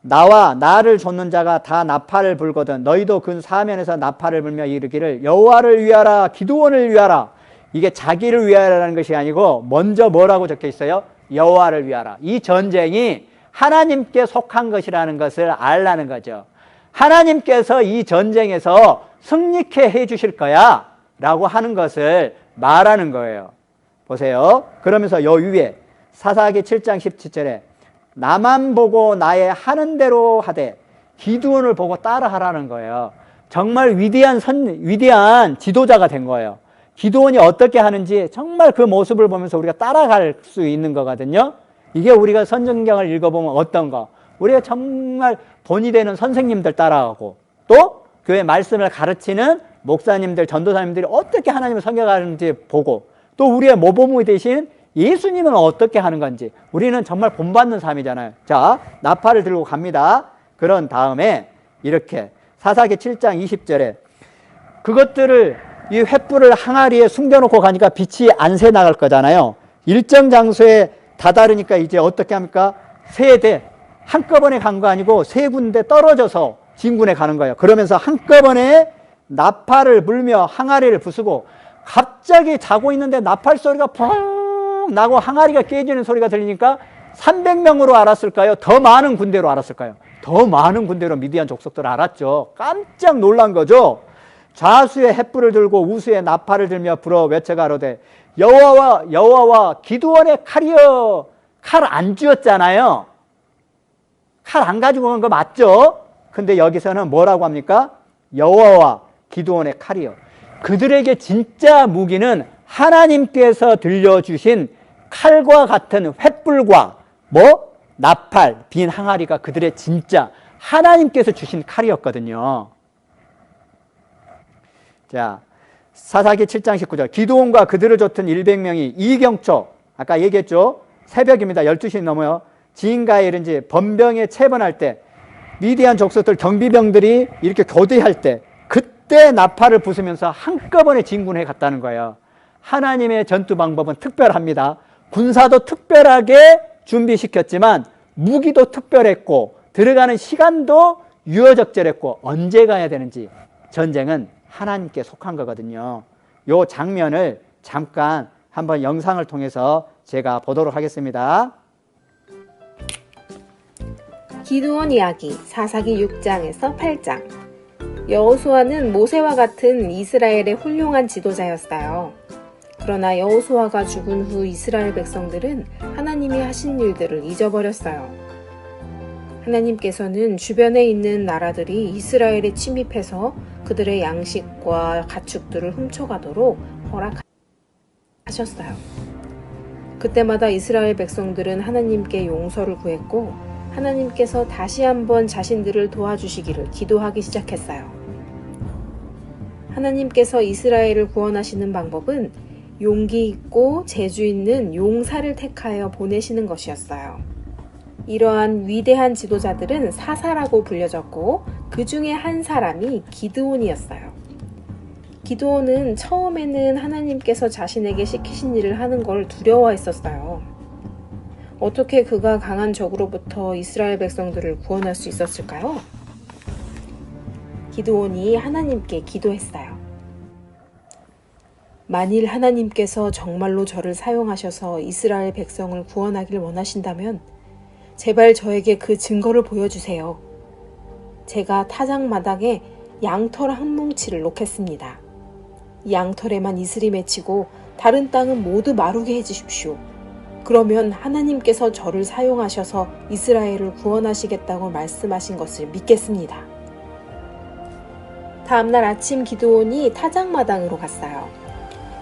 나와 나를 좇는 자가 다 나팔을 불거든 너희도 근 사면에서 나팔을 불며 이르기를 여호와를 위하라, 기드온을 위하라. 이게 자기를 위하라는 것이 아니고 먼저 뭐라고 적혀 있어요? 여호와를 위하라. 이 전쟁이 하나님께 속한 것이라는 것을 알라는 거죠. 하나님께서 이 전쟁에서 승리케 해 주실 거야 라고 하는 것을 말하는 거예요. 보세요. 그러면서 요 위에 사사기 7장 17절에 나만 보고 나의 하는 대로 하되 기드온을 보고 따라하라는 거예요. 정말 위대한 지도자가 된 거예요. 기드온이 어떻게 하는지 정말 그 모습을 보면서 우리가 따라갈 수 있는 거거든요. 이게 우리가 선정경을 읽어보면 어떤 거? 우리가 정말 본이 되는 선생님들 따라가고 또 교회 말씀을 가르치는 목사님들, 전도사님들이 어떻게 하나님을 섬겨가는지 보고 또 우리의 모범이 되신 예수님은 어떻게 하는 건지 우리는 정말 본받는 삶이잖아요. 자, 나팔을 들고 갑니다. 그런 다음에 이렇게 사사기 7장 20절에 그것들을 이 횃불을 항아리에 숨겨놓고 가니까 빛이 안 새 나갈 거잖아요. 일정 장소에 다다르니까 이제 어떻게 합니까? 세 대 한꺼번에 간 거 아니고 세 군데 떨어져서 진군에 가는 거예요. 그러면서 한꺼번에 나팔을 불며 항아리를 부수고 갑자기 자고 있는데 나팔 소리가 펑 나고 항아리가 깨지는 소리가 들리니까 300명으로 알았을까요? 더 많은 군대로 알았을까요? 더 많은 군대로 미디안 족속들 알았죠. 깜짝 놀란 거죠. 좌수에 횃불을 들고 우수에 나팔을 들며 불어 외쳐가로되 여호와와 기드온의 칼이여. 칼 안 쥐었잖아요. 칼 안 가지고 온 거 맞죠? 근데 여기서는 뭐라고 합니까? 여호와와 기드온의 칼이요. 그들에게 진짜 무기는 하나님께서 들려주신 칼과 같은 횃불과 나팔, 빈 항아리가 그들의 진짜 하나님께서 주신 칼이었거든요. 자, 사사기 7장 19절 기드온과 그들을 쫓은 100명이 이경초 아까 얘기했죠. 새벽입니다. 12시 넘어요. 지인가에 이른지 번병에 체번할 때 미디안 족속들 경비병들이 이렇게 교대할 때 그때 나팔을 부수면서 한꺼번에 진군해 갔다는 거예요. 하나님의 전투 방법은 특별합니다. 군사도 특별하게 준비시켰지만 무기도 특별했고 들어가는 시간도 유효적절했고 언제 가야 되는지 전쟁은 하나님께 속한 거거든요. 이 장면을 잠깐 한번 영상을 통해서 제가 보도록 하겠습니다. 기드온 이야기 사사기 6장에서 8장. 여호수아는 모세와 같은 이스라엘의 훌륭한 지도자였어요. 그러나 여호수아가 죽은 후 이스라엘 백성들은 하나님이 하신 일들을 잊어버렸어요. 하나님께서는 주변에 있는 나라들이 이스라엘에 침입해서 그들의 양식과 가축들을 훔쳐가도록 허락하셨어요. 그때마다 이스라엘 백성들은 하나님께 용서를 구했고 하나님께서 다시 한번 자신들을 도와주시기를 기도하기 시작했어요. 하나님께서 이스라엘을 구원하시는 방법은 용기 있고 재주 있는 용사를 택하여 보내시는 것이었어요. 이러한 위대한 지도자들은 사사라고 불려졌고 그 중에 한 사람이 기드온이었어요. 기드온은 처음에는 하나님께서 자신에게 시키신 일을 하는 걸 두려워했었어요. 어떻게 그가 강한 적으로부터 이스라엘 백성들을 구원할 수 있었을까요? 기드온이 하나님께 기도했어요. 만일 하나님께서 정말로 저를 사용하셔서 이스라엘 백성을 구원하길 원하신다면 제발 저에게 그 증거를 보여주세요. 제가 타작마당에 양털 한 뭉치를 놓겠습니다. 이 양털에만 이슬이 맺히고 다른 땅은 모두 마르게 해주십시오. 그러면 하나님께서 저를 사용하셔서 이스라엘을 구원하시겠다고 말씀하신 것을 믿겠습니다. 다음날 아침 기드온이 타작마당으로 갔어요.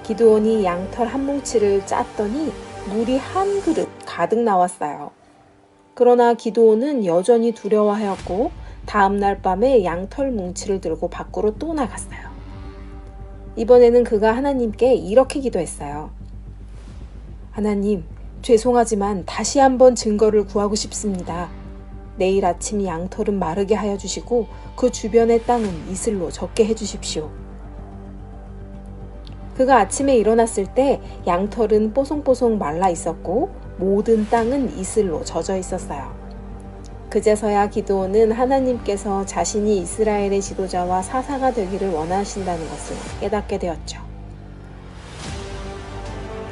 기드온이 양털 한 뭉치를 짰더니 물이 한 그릇 가득 나왔어요. 그러나 기드온은 여전히 두려워하였고 다음날 밤에 양털 뭉치를 들고 밖으로 또 나갔어요. 이번에는 그가 하나님께 이렇게 기도했어요. 하나님, 죄송하지만 다시 한번 증거를 구하고 싶습니다. 내일 아침 양털은 마르게 하여 주시고 그 주변의 땅은 이슬로 젖게 해주십시오. 그가 아침에 일어났을 때 양털은 뽀송뽀송 말라 있었고 모든 땅은 이슬로 젖어 있었어요. 그제서야 기드온은 하나님께서 자신이 이스라엘의 지도자와 사사가 되기를 원하신다는 것을 깨닫게 되었죠.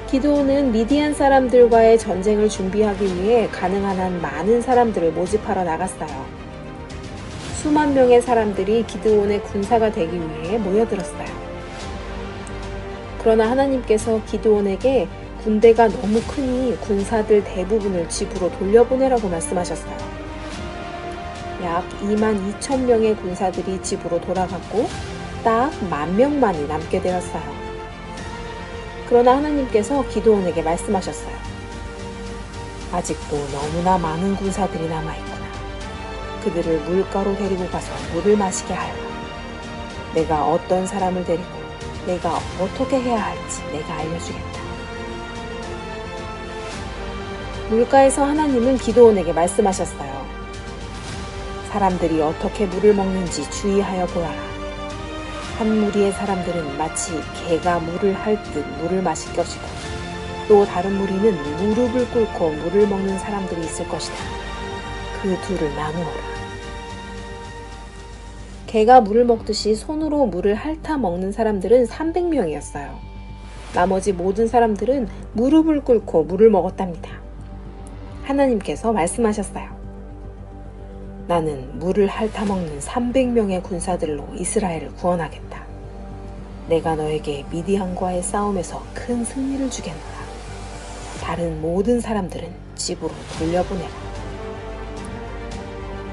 기드온은 미디안 사람들과의 전쟁을 준비하기 위해 가능한 한 많은 사람들을 모집하러 나갔어요. 수만 명의 사람들이 기드온의 군사가 되기 위해 모여들었어요. 그러나 하나님께서 기드온에게 군대가 너무 크니 군사들 대부분을 집으로 돌려보내라고 말씀하셨어요. 약 2만 2천 명의 군사들이 집으로 돌아갔고 딱 10,000명만이 남게 되었어요. 그러나 하나님께서 기드온에게 말씀하셨어요. 아직도 너무나 많은 군사들이 남아있구나. 그들을 물가로 데리고 가서 물을 마시게 하여라. 내가 어떤 사람을 데리고 내가 어떻게 해야 할지 내가 알려주겠다. 물가에서 하나님은 기드온에게 말씀하셨어요. 사람들이 어떻게 물을 먹는지 주의하여 보아라. 한 무리의 사람들은 마치 개가 물을 할 듯 물을 마실 것이고 또 다른 무리는 무릎을 꿇고 물을 먹는 사람들이 있을 것이다. 그 둘을 나누어라. 개가 물을 먹듯이 손으로 물을 핥아 먹는 사람들은 300명이었어요. 나머지 모든 사람들은 무릎을 꿇고 물을 먹었답니다. 하나님께서 말씀하셨어요. 나는 물을 핥아 먹는 300명의 군사들로 이스라엘을 구원하겠다. 내가 너에게 미디안과의 싸움에서 큰 승리를 주겠노라. 다른 모든 사람들은 집으로 돌려보내라.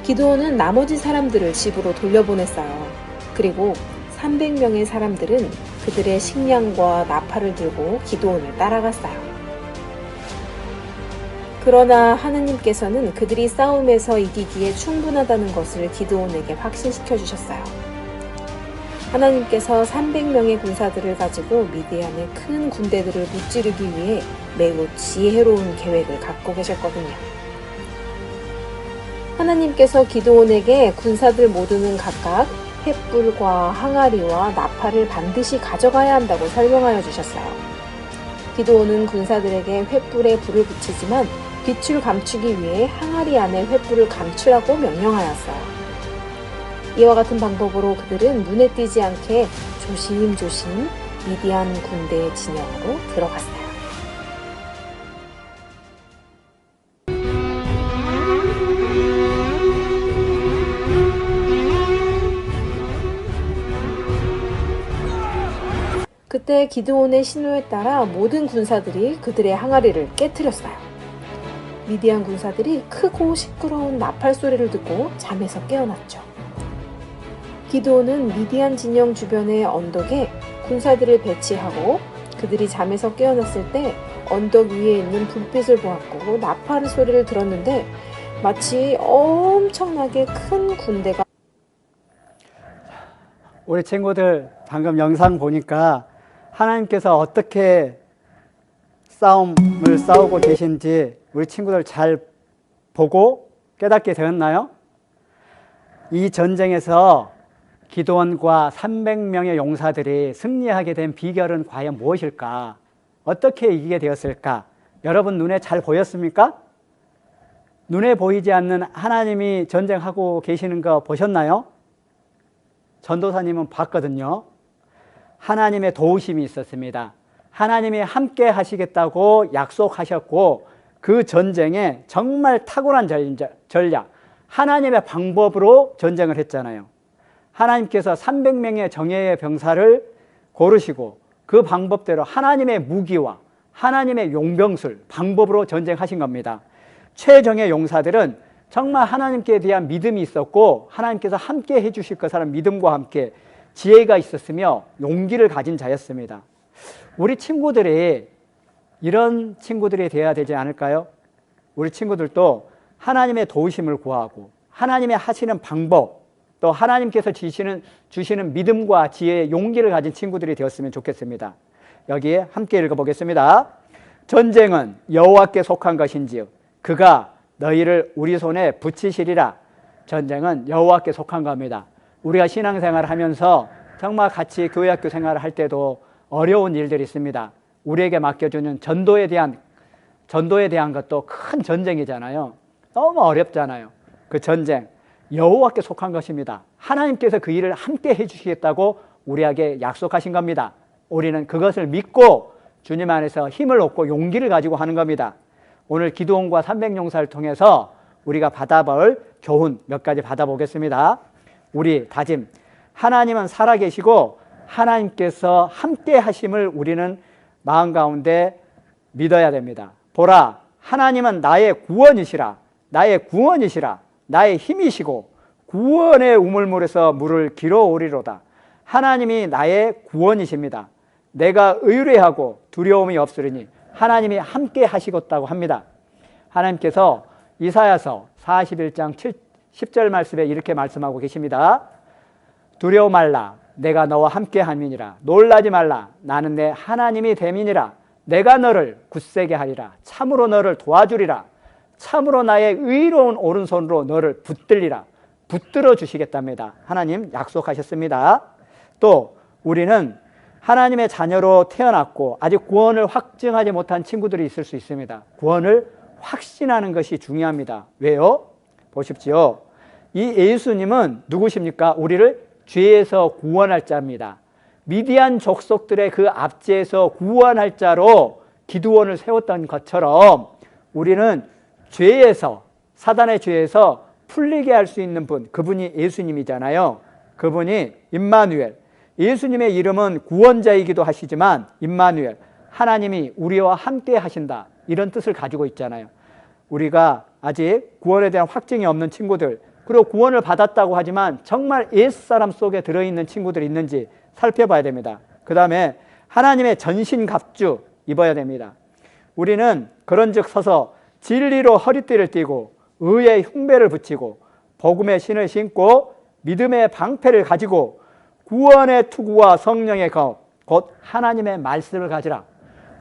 기드온은 나머지 사람들을 집으로 돌려보냈어요. 그리고 300명의 사람들은 그들의 식량과 나팔을 들고 기드온을 따라갔어요. 그러나 하느님께서는 그들이 싸움에서 이기기에 충분하다는 것을 기드온에게 확신시켜 주셨어요. 하나님께서 300명의 군사들을 가지고 미디안의 큰 군대들을 무찌르기 위해 매우 지혜로운 계획을 갖고 계셨거든요. 하나님께서 기드온에게 군사들 모두는 각각 횃불과 항아리와 나팔을 반드시 가져가야 한다고 설명하여 주셨어요. 기드온은 군사들에게 횃불에 불을 붙이지만 빛을 감추기 위해 항아리 안에 횃불을 감추라고 명령하였어요. 이와 같은 방법으로 그들은 눈에 띄지 않게 조심조심 미디안 군대의 진영으로 들어갔어요. 그때 기드온의 신호에 따라 모든 군사들이 그들의 항아리를 깨트렸어요. 미디안 군사들이 크고 시끄러운 나팔 소리를 듣고 잠에서 깨어났죠. 기드온은 미디안 진영 주변의 언덕에 군사들을 배치하고 그들이 잠에서 깨어났을 때 언덕 위에 있는 불빛을 보았고 나팔 소리를 들었는데 마치 엄청나게 큰 군대가 우리 친구들 방금 영상 보니까 하나님께서 어떻게 싸움을 싸우고 계신지 우리 친구들 잘 보고 깨닫게 되었나요? 이 전쟁에서 기드온과 300명의 용사들이 승리하게 된 비결은 과연 무엇일까? 어떻게 이기게 되었을까? 여러분 눈에 잘 보였습니까? 눈에 보이지 않는 하나님이 전쟁하고 계시는 거 보셨나요? 전도사님은 봤거든요. 하나님의 도우심이 있었습니다. 하나님이 함께 하시겠다고 약속하셨고 그 전쟁에 정말 탁월한 전략, 하나님의 방법으로 전쟁을 했잖아요. 하나님께서 300명의 정예의 병사를 고르시고 그 방법대로 하나님의 무기와 하나님의 용병술 방법으로 전쟁하신 겁니다. 최정예 용사들은 정말 하나님께 대한 믿음이 있었고 하나님께서 함께 해주실 것이라는 믿음과 함께 지혜가 있었으며 용기를 가진 자였습니다. 우리 친구들이 이런 친구들이 되어야 되지 않을까요? 우리 친구들도 하나님의 도우심을 구하고 하나님의 하시는 방법 또 하나님께서 주시는 믿음과 지혜의 용기를 가진 친구들이 되었으면 좋겠습니다. 여기에 함께 읽어보겠습니다. 전쟁은 여호와께 속한 것인지요 그가 너희를 우리 손에 붙이시리라. 전쟁은 여호와께 속한 겁니다. 우리가 신앙생활을 하면서 정말 같이 교회학교 생활을 할 때도 어려운 일들이 있습니다. 우리에게 맡겨주는 전도에 대한 것도 큰 전쟁이잖아요. 너무 어렵잖아요. 그 전쟁 여호와께 속한 것입니다. 하나님께서 그 일을 함께 해주시겠다고 우리에게 약속하신 겁니다. 우리는 그것을 믿고 주님 안에서 힘을 얻고 용기를 가지고 하는 겁니다. 오늘 기드온과 300용사를 통해서 우리가 받아볼 교훈 몇 가지 받아보겠습니다. 우리 다짐, 하나님은 살아계시고 하나님께서 함께 하심을 우리는 마음 가운데 믿어야 됩니다. 보라, 하나님은 나의 구원이시라, 나의 구원이시라, 나의 힘이시고 구원의 우물물에서 물을 길어오리로다. 하나님이 나의 구원이십니다. 내가 의뢰하고 두려움이 없으리니 하나님이 함께 하시겠다고 합니다. 하나님께서 이사야서 41장 10절 말씀에 이렇게 말씀하고 계십니다. 두려워 말라. 내가 너와 함께 함이니라. 놀라지 말라. 나는 내 하나님이 됨이니라. 내가 너를 굳세게 하리라. 참으로 너를 도와주리라. 참으로 나의 의로운 오른손으로 너를 붙들리라. 붙들어 주시겠답니다. 하나님 약속하셨습니다. 또 우리는 하나님의 자녀로 태어났고 아직 구원을 확증하지 못한 친구들이 있을 수 있습니다. 구원을 확신하는 것이 중요합니다. 왜요? 보십시오. 이 예수님은 누구십니까? 우리를 죄에서 구원할 자입니다. 미디안 족속들의 그 압제에서 구원할 자로 기드온을 세웠던 것처럼 우리는 죄에서, 사단의 죄에서 풀리게 할 수 있는 분, 그분이 예수님이잖아요. 그분이 임마누엘, 예수님의 이름은 구원자이기도 하시지만 임마누엘, 하나님이 우리와 함께 하신다, 이런 뜻을 가지고 있잖아요. 우리가 아직 구원에 대한 확증이 없는 친구들, 그리고 구원을 받았다고 하지만 정말 옛사람 속에 들어있는 친구들이 있는지 살펴봐야 됩니다. 그 다음에 하나님의 전신갑주 입어야 됩니다. 우리는 그런즉 서서 진리로 허리띠를 띠고 의의 흉배를 붙이고 복음의 신을 신고 믿음의 방패를 가지고 구원의 투구와 성령의 검, 곧 하나님의 말씀을 가지라.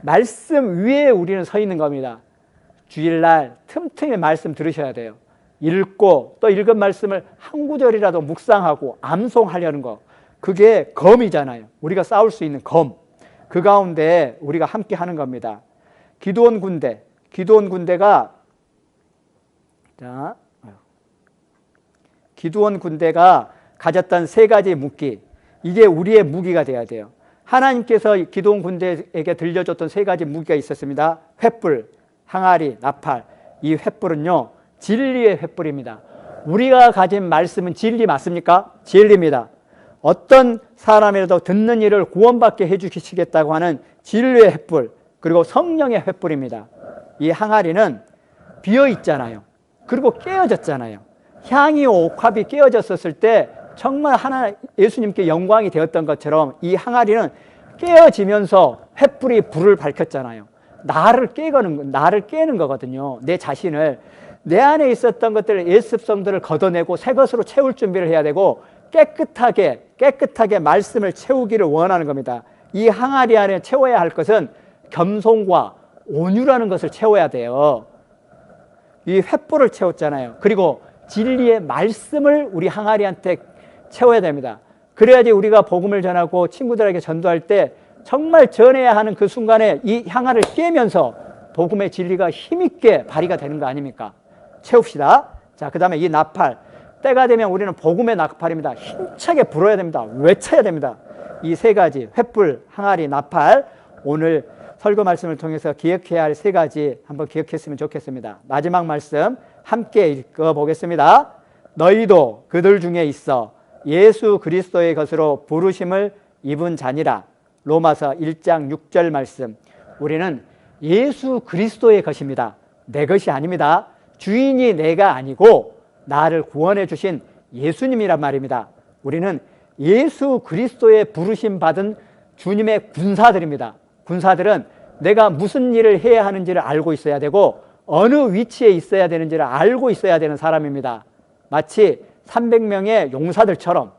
말씀 위에 우리는 서 있는 겁니다. 주일날 틈틈이 말씀 들으셔야 돼요. 읽고 또 읽은 말씀을 한 구절이라도 묵상하고 암송하려는 거, 그게 검이잖아요. 우리가 싸울 수 있는 검. 그 가운데 우리가 함께 하는 겁니다. 기드온 군대가 가졌던 세 가지 무기, 이게 우리의 무기가 돼야 돼요. 하나님께서 기드온 군대에게 들려줬던 세 가지 무기가 있었습니다. 횃불, 항아리, 나팔. 이 횃불은요, 진리의 횃불입니다. 우리가 가진 말씀은 진리 맞습니까? 진리입니다. 어떤 사람이라도 듣는 일을 구원받게 해주시겠다고 하는 진리의 횃불, 그리고 성령의 횃불입니다. 이 항아리는 비어 있잖아요. 그리고 깨어졌잖아요. 향이 옥합이 깨어졌었을 때 정말 예수님께 영광이 되었던 것처럼 이 항아리는 깨어지면서 횃불이 불을 밝혔잖아요. 나를 깨는 거거든요. 내 자신을, 내 안에 있었던 것들, 옛습성들을 걷어내고 새 것으로 채울 준비를 해야 되고 깨끗하게 말씀을 채우기를 원하는 겁니다. 이 항아리 안에 채워야 할 것은 겸손과 온유라는 것을 채워야 돼요. 이 횃불을 채웠잖아요. 그리고 진리의 말씀을 우리 항아리한테 채워야 됩니다. 그래야지 우리가 복음을 전하고 친구들에게 전도할 때 정말 전해야 하는 그 순간에 이 항아리를 깨면서 복음의 진리가 힘있게 발휘가 되는 거 아닙니까? 채웁시다. 자, 그 다음에 이 나팔, 때가 되면 우리는 복음의 나팔입니다. 힘차게 불어야 됩니다. 외쳐야 됩니다. 이 세 가지, 횃불, 항아리, 나팔, 오늘 설교 말씀을 통해서 기억해야 할 세 가지 한번 기억했으면 좋겠습니다. 마지막 말씀 함께 읽어보겠습니다. 너희도 그들 중에 있어 예수 그리스도의 것으로 부르심을 입은 자니라. 로마서 1장 6절 말씀. 우리는 예수 그리스도의 것입니다. 내 것이 아닙니다. 주인이 내가 아니고 나를 구원해 주신 예수님이란 말입니다. 우리는 예수 그리스도의 부르심 받은 주님의 군사들입니다. 군사들은 내가 무슨 일을 해야 하는지를 알고 있어야 되고 어느 위치에 있어야 되는지를 알고 있어야 되는 사람입니다. 마치 300명의 용사들처럼.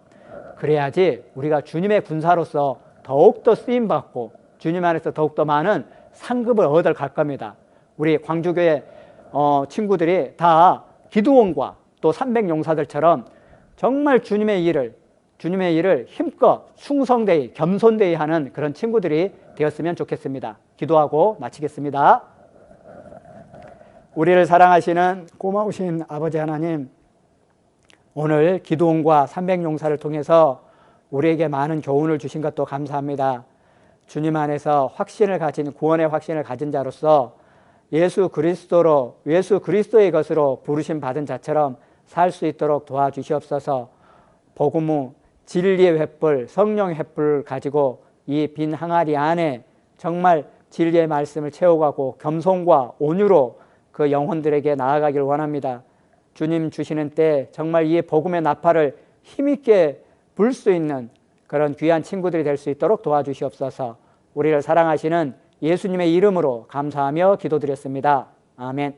그래야지 우리가 주님의 군사로서 더욱더 쓰임받고 주님 안에서 더욱더 많은 상급을 얻어갈 겁니다. 우리 광주교회 친구들이 다 기드온과 또 300용사들처럼 정말 주님의 일을 힘껏 충성되이 겸손되이 하는 그런 친구들이 되었으면 좋겠습니다. 기도하고 마치겠습니다. 우리를 사랑하시는 고마우신 아버지 하나님, 오늘 기드온과 300용사를 통해서 우리에게 많은 교훈을 주신 것도 감사합니다. 주님 안에서 구원의 확신을 가진 자로서 예수 그리스도의 것으로 부르심 받은 자처럼 살 수 있도록 도와주시옵소서. 복음 후 진리의 횃불, 성령의 횃불을 가지고 이 빈 항아리 안에 정말 진리의 말씀을 채워가고 겸손과 온유로 그 영혼들에게 나아가길 원합니다. 주님 주시는 때 정말 이 복음의 나팔을 힘있게 불 수 있는 그런 귀한 친구들이 될 수 있도록 도와주시옵소서. 우리를 사랑하시는 예수님의 이름으로 감사하며 기도드렸습니다. 아멘.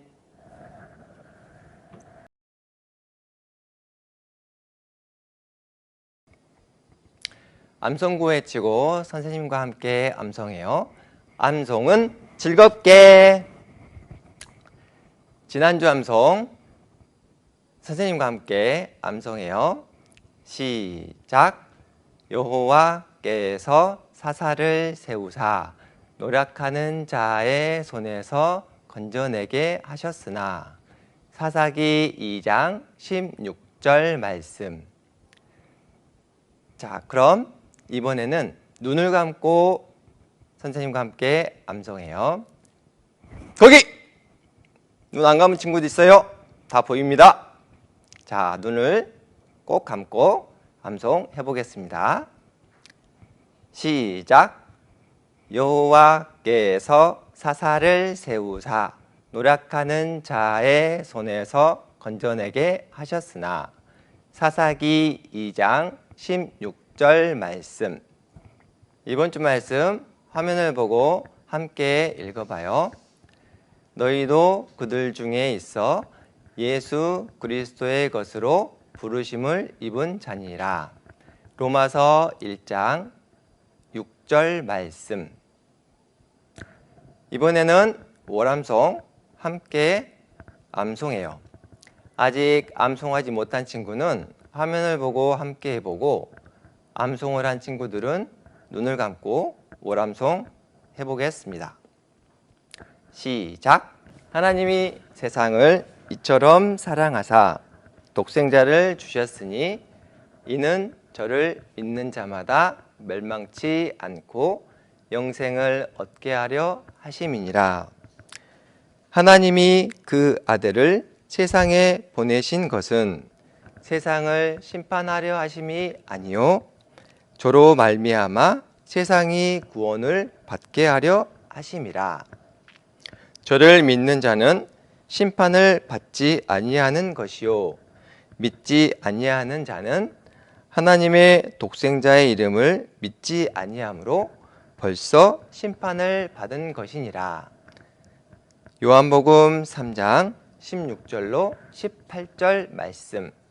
암송구 외치고 선생님과 함께 암송해요. 암송은 즐겁게. 지난주 암송 선생님과 함께 암송해요. 시작. 여호와께서 사사를 세우사 노력하는 자의 손에서 건져내게 하셨으나. 사사기 2장 16절 말씀. 자, 그럼 이번에는 눈을 감고 선생님과 함께 암송해요. 거기! 눈 안 감은 친구도 있어요? 다 보입니다. 자, 눈을 꼭 감고 암송해 보겠습니다. 시작. 여호와께서 사사를 세우사 노력하는 자의 손에서 건져내게 하셨으나. 사사기 2장 16절 말씀. 이번 주 말씀 화면을 보고 함께 읽어봐요. 너희도 그들 중에 있어 예수 그리스도의 것으로 부르심을 입은 자니라. 로마서 1장 6절 말씀. 이번에는 월암송 함께 암송해요. 아직 암송하지 못한 친구는 화면을 보고 함께 해보고, 암송을 한 친구들은 눈을 감고 월암송 해보겠습니다. 시작. 하나님이 세상을 이처럼 사랑하사 독생자를 주셨으니 이는 저를 믿는 자마다 멸망치 않고 영생을 얻게 하려 하심이니라. 하나님이 그 아들을 세상에 보내신 것은 세상을 심판하려 하심이 아니요 저로 말미암아 세상이 구원을 받게 하려 하심이라. 저를 믿는 자는 심판을 받지 아니하는 것이요 믿지 아니하는 자는 하나님의 독생자의 이름을 믿지 아니하므로 벌써 심판을 받은 것이니라. 요한복음 3장 16절로 18절 말씀.